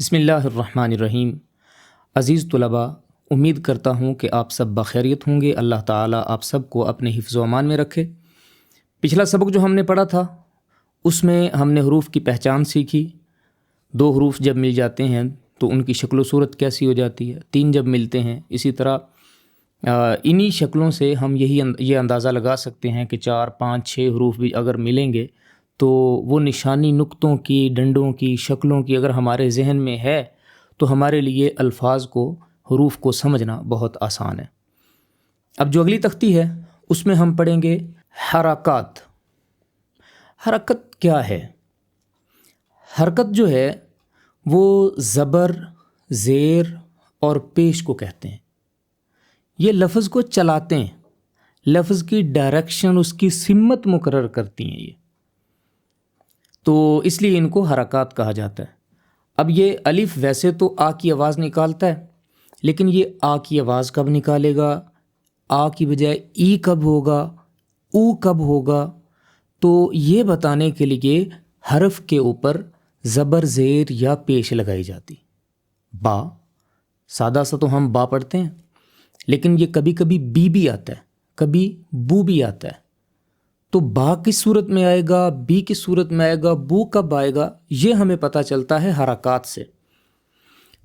بسم اللہ الرحمن الرحیم۔ عزیز طلباء، امید کرتا ہوں کہ آپ سب بخیریت ہوں گے۔ اللہ تعالیٰ آپ سب کو اپنے حفظ و امان میں رکھے۔ پچھلا سبق جو ہم نے پڑھا تھا اس میں ہم نے حروف کی پہچان سیکھی۔ 2 حروف جب مل جاتے ہیں تو ان کی شکل و صورت کیسی ہو جاتی ہے، 3 جب ملتے ہیں اسی طرح انہی شکلوں سے ہم یہ اندازہ لگا سکتے ہیں کہ 4 5 6 حروف بھی اگر ملیں گے تو وہ نشانی نقطوں کی، ڈنڈوں کی، شکلوں کی اگر ہمارے ذہن میں ہے تو ہمارے لیے الفاظ کو، حروف کو سمجھنا بہت آسان ہے۔ اب جو اگلی تختی ہے اس میں ہم پڑھیں گے حرکات۔ حرکت کیا ہے؟ حرکت جو ہے وہ زبر، زیر اور پیش کو کہتے ہیں۔ یہ لفظ کو چلاتے ہیں، لفظ کی ڈائریکشن، اس کی سمت مقرر کرتی ہیں یہ، تو اس لیے ان کو حرکات کہا جاتا ہے۔ اب یہ الف ویسے تو آ کی آواز نکالتا ہے، لیکن یہ آ کی آواز کب نکالے گا، آ کی بجائے ای کب ہوگا، او کب ہوگا، تو یہ بتانے کے لیے حرف کے اوپر زبر، زیر یا پیش لگائی جاتی۔ با، سادہ سا تو ہم با پڑھتے ہیں، لیکن یہ کبھی کبھی بی بھی آتا ہے، کبھی بو بھی آتا ہے۔ تو با کس صورت میں آئے گا، بی کس صورت میں آئے گا، بو کب آئے گا، یہ ہمیں پتہ چلتا ہے حرکات سے۔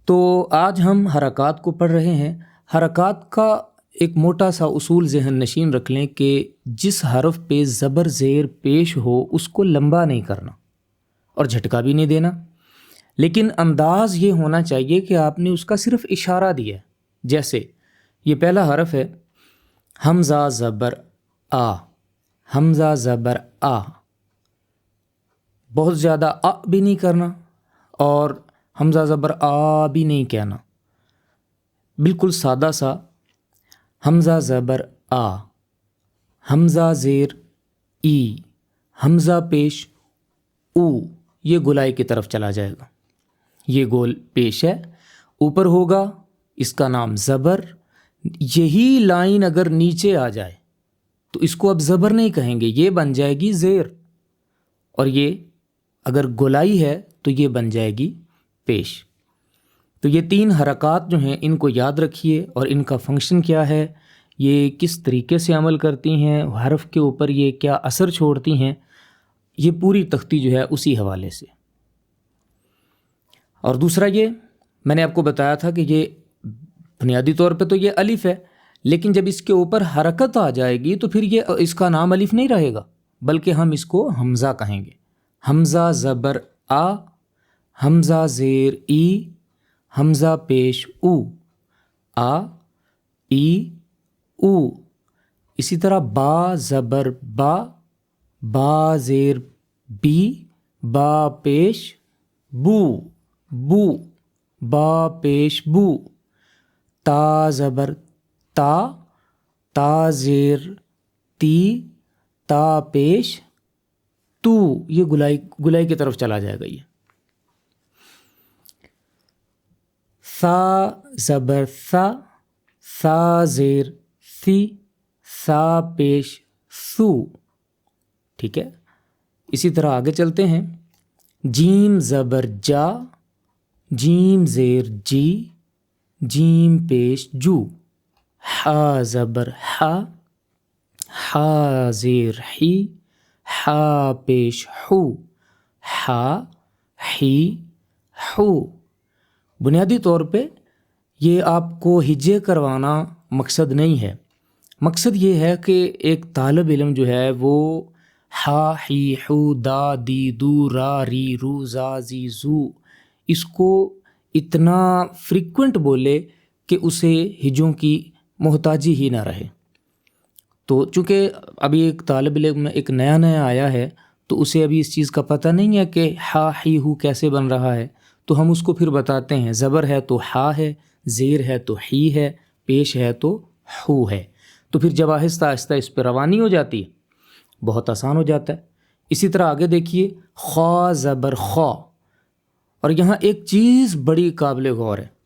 تو آج ہم حرکات کو پڑھ رہے ہیں۔ حرکات کا ایک موٹا سا اصول ذہن نشین رکھ لیں کہ جس حرف پہ زبر، زیر پیش ہو اس کو لمبا نہیں کرنا اور جھٹکا بھی نہیں دینا، لیکن انداز یہ ہونا چاہیے کہ آپ نے اس کا صرف اشارہ دیا ہے۔ جیسے یہ پہلا حرف ہے حمزہ زبر آ، حمزہ زبر آ، بہت زیادہ آ بھی نہیں کرنا اور حمزہ زبر آ بھی نہیں کہنا، بالکل سادہ سا حمزہ زبر آ، حمزہ زیر ای، حمزہ پیش او، یہ گولائی کی طرف چلا جائے گا۔ یہ گول پیش ہے، اوپر ہوگا، اس کا نام زبر۔ یہی لائن اگر نیچے آ جائے تو اس کو اب زبر نہیں کہیں گے، یہ بن جائے گی زیر، اور یہ اگر گولائی ہے تو یہ بن جائے گی پیش۔ تو یہ 3 حرکات جو ہیں ان کو یاد رکھیے، اور ان کا فنکشن کیا ہے، یہ کس طریقے سے عمل کرتی ہیں، حرف کے اوپر یہ کیا اثر چھوڑتی ہیں، یہ پوری تختی جو ہے اسی حوالے سے۔ اور دوسرا یہ میں نے آپ کو بتایا تھا کہ یہ بنیادی طور پہ تو یہ الف ہے، لیکن جب اس کے اوپر حرکت آ جائے گی تو پھر یہ اس کا نام الف نہیں رہے گا، بلکہ ہم اس کو حمزہ کہیں گے۔ حمزہ زبر آ، حمزہ زیر ای، حمزہ پیش او، آ ای او۔ اسی طرح با زبر با، با زیر بی، با پیش بو، بو، با پیش بو۔ تا زبر تا، تا زیر تی، تا پیش تو، یہ گلائی کی طرف چلا جائے گا یہ۔ ثا زبر ثا، ثا زیر ثی، ثا پیش ثو، ٹھیک ہے۔ اسی طرح آگے چلتے ہیں۔ جیم زبر جا، جیم زیر جی، جیم پیش جو۔ حا زبر حا، حا زیر حی، حا پیش حو، حا حی حو۔ بنیادی طور پہ یہ آپ کو ہجے کروانا مقصد نہیں ہے، مقصد یہ ہے کہ ایک طالب علم جو ہے وہ ہا، ہی، حو، دا، دی، دو، را، ری، رو، زا، زی، زو اس کو اتنا فریکوینٹ بولے کہ اسے ہجوں کی محتاجی ہی نہ رہے۔ تو چونکہ ابھی ایک طالب علم ایک نیا آیا ہے تو اسے ابھی اس چیز کا پتہ نہیں ہے کہ ہا، ہی، ہو کیسے بن رہا ہے، تو ہم اس کو پھر بتاتے ہیں زبر ہے تو ہا ہے، زیر ہے تو ہی ہے، پیش ہے تو ہو ہے۔ تو پھر جب آہستہ آہستہ اس پہ روانی ہو جاتی ہے بہت آسان ہو جاتا ہے۔ اسی طرح آگے دیکھیے خا زبر خا، اور یہاں ایک چیز بڑی قابل غور ہے،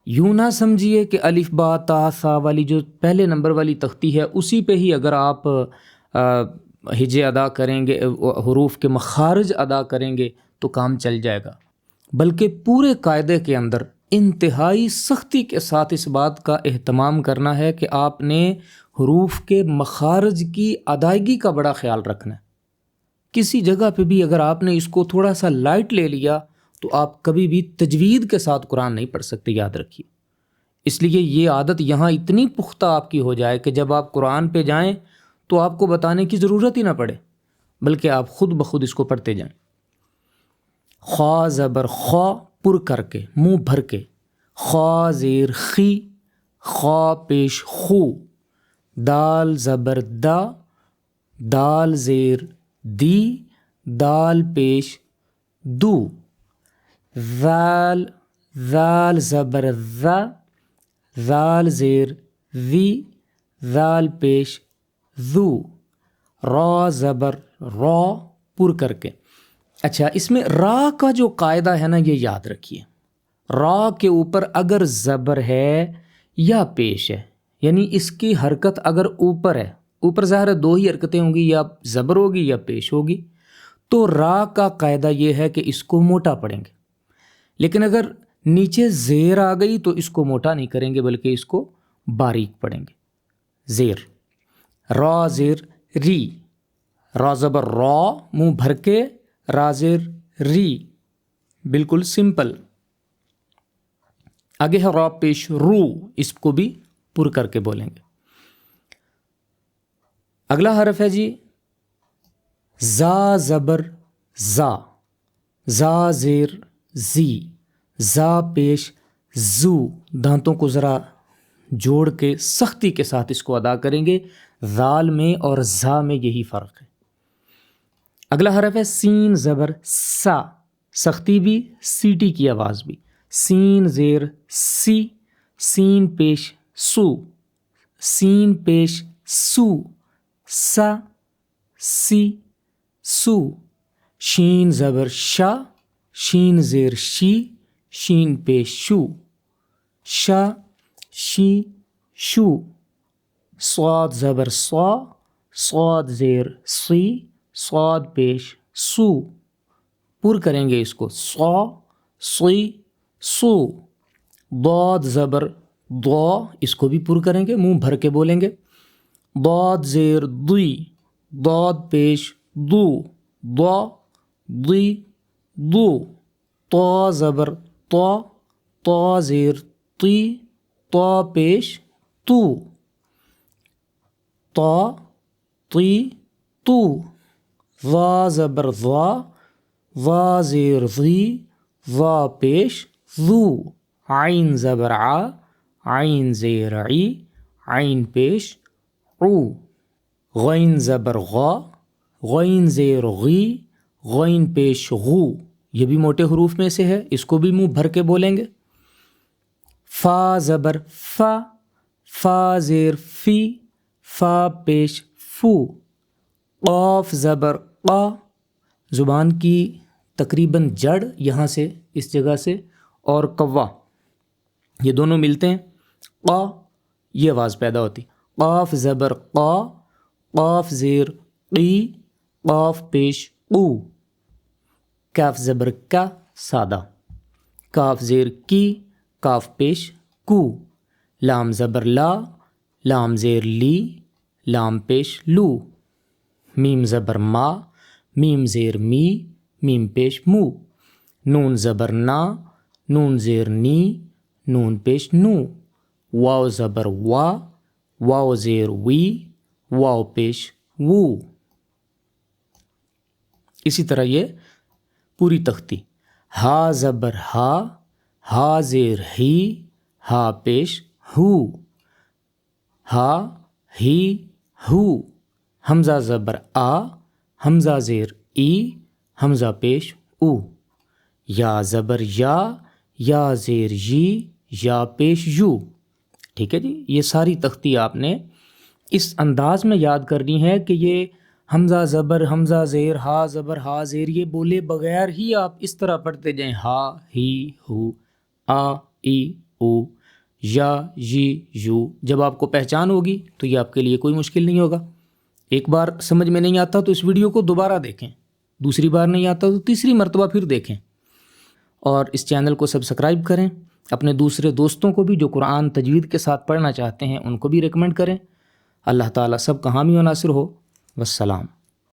یوں نہ سمجھیے کہ الف با تا سا والی جو پہلے نمبر والی تختی ہے اسی پہ ہی اگر آپ ہجے ادا کریں گے، حروف کے مخارج ادا کریں گے تو کام چل جائے گا۔ بلکہ پورے قاعدے کے اندر انتہائی سختی کے ساتھ اس بات کا اہتمام کرنا ہے کہ آپ نے حروف کے مخارج کی ادائیگی کا بڑا خیال رکھنا ہے۔ کسی جگہ پہ بھی اگر آپ نے اس کو تھوڑا سا لائٹ لے لیا تو آپ کبھی بھی تجوید کے ساتھ قرآن نہیں پڑھ سکتے، یاد رکھیے۔ اس لیے یہ عادت یہاں اتنی پختہ آپ کی ہو جائے کہ جب آپ قرآن پہ جائیں تو آپ کو بتانے کی ضرورت ہی نہ پڑے، بلکہ آپ خود بخود اس کو پڑھتے جائیں۔ خا زبر خا، پر کر کے، منہ بھر کے۔ خا زیر خی، خا پیش خو۔ دال زبر دا، دال زیر دی، دال پیش دو۔ ذال، ذال زبر ذا، ذال زیر ذی، ذال پیش ذو۔ را زبر را، پر کر کے۔ اچھا، اس میں را کا جو قاعدہ ہے نا، یہ یاد رکھیے۔ را کے اوپر اگر زبر ہے یا پیش ہے، یعنی اس کی حرکت اگر اوپر ہے، اوپر ظاہر ہے دو ہی حرکتیں ہوں گی، یا زبر ہوگی یا پیش ہوگی، تو را کا قاعدہ یہ ہے کہ اس کو موٹا پڑھیں گے۔ لیکن اگر نیچے زیر آ گئی تو اس کو موٹا نہیں کریں گے، بلکہ اس کو باریک پڑھیں گے۔ زیر، را زیر ری، را زبر را، منہ بھر کے، را زیر ری، بالکل سمپل۔ آگے ہے را پیش رو، اس کو بھی پر کر کے بولیں گے۔ اگلا حرف ہے جی زا زبر زا، زا زیر زی، زا پیش زو۔ دانتوں کو ذرا جوڑ کے سختی کے ساتھ اس کو ادا کریں گے۔ ذال میں اور زا میں یہی فرق ہے۔ اگلا حرف ہے سین زبر سا، سختی بھی، سیٹی کی آواز بھی۔ سین زیر سی، سین پیش سو، سین پیش سو، سا، سی، سو۔ شین زبر شا، شین زیر شی، شین پیش شو، شا، شی، شو۔ صاد زبر صا، صاد زیر سی، صاد پیش سو، پر کریں گے اس کو۔ صا، سی، سو۔ ضاد زبر ضا، اس کو بھی پر کریں گے، منہ بھر کے بولیں گے۔ ضاد زیر ضی، ضاد پیش ضو، ضا، ضی، ضو۔ طا زبر طا، طا زیر طی، طا پیش تو، طا، طی، تو۔ ظا زبر ظا، ظا زیر ظی، ظا پیش ذو۔ عین زبر ع، عین زیر عی، عین پیش عو۔ غین زبر غا، غین زیر غی، غین پیش غو۔ یہ بھی موٹے حروف میں سے ہے، اس کو بھی منہ بھر کے بولیں گے۔ فا زبر فا، فا زیر فی، فا پیش فو۔ قاف زبر قا، زبان کی تقریباً جڑ یہاں سے، اس جگہ سے، اور قوا، یہ دونوں ملتے ہیں، قا، یہ آواز پیدا ہوتی۔ قاف زبر قا، قاف زیر قی، قاف پیش قو۔ کاف زبر کا، سادہ۔ کاف زیر کی، کاف پیش کو۔ لام زبر لا، لام زیر لی، لام پیش لو۔ میم زبر ما، میم زیر می، میم پیش مو۔ نون زبر نا، نون زیر نی، نون پیش نو۔ واو زبر وا، واو زیر وی، واو پیش وو۔ اسی طرح یہ پوری تختی۔ ہا زبر ہا، ہا زیر ہی، ہا پیش ہو، ہا، ہی، ہو۔ حمزہ زبر آ، حمزہ زیر ای، حمزہ پیش او۔ یا زبر یا زیر یی، یا پیش یو۔ ٹھیک ہے جی، یہ ساری تختی آپ نے اس انداز میں یاد کرنی ہے کہ یہ حمزہ زبر، حمزہ زیر، ہا زبر ہا زیر، یہ بولے بغیر ہی آپ اس طرح پڑھتے جائیں۔ ہا، ہی، ہو، آ، ای، او، یا، یی، یو۔ جب آپ کو پہچان ہوگی تو یہ آپ کے لیے کوئی مشکل نہیں ہوگا۔ ایک بار سمجھ میں نہیں آتا تو اس ویڈیو کو دوبارہ دیکھیں، دوسری بار نہیں آتا تو تیسری مرتبہ پھر دیکھیں۔ اور اس چینل کو سبسکرائب کریں. اپنے دوسرے دوستوں کو بھی جو قرآن تجوید کے ساتھ پڑھنا چاہتے ہیں ان کو بھی ریکمنڈ کریں. اللہ تعالیٰ سب کا حامی و ناصر ہو. والسلام.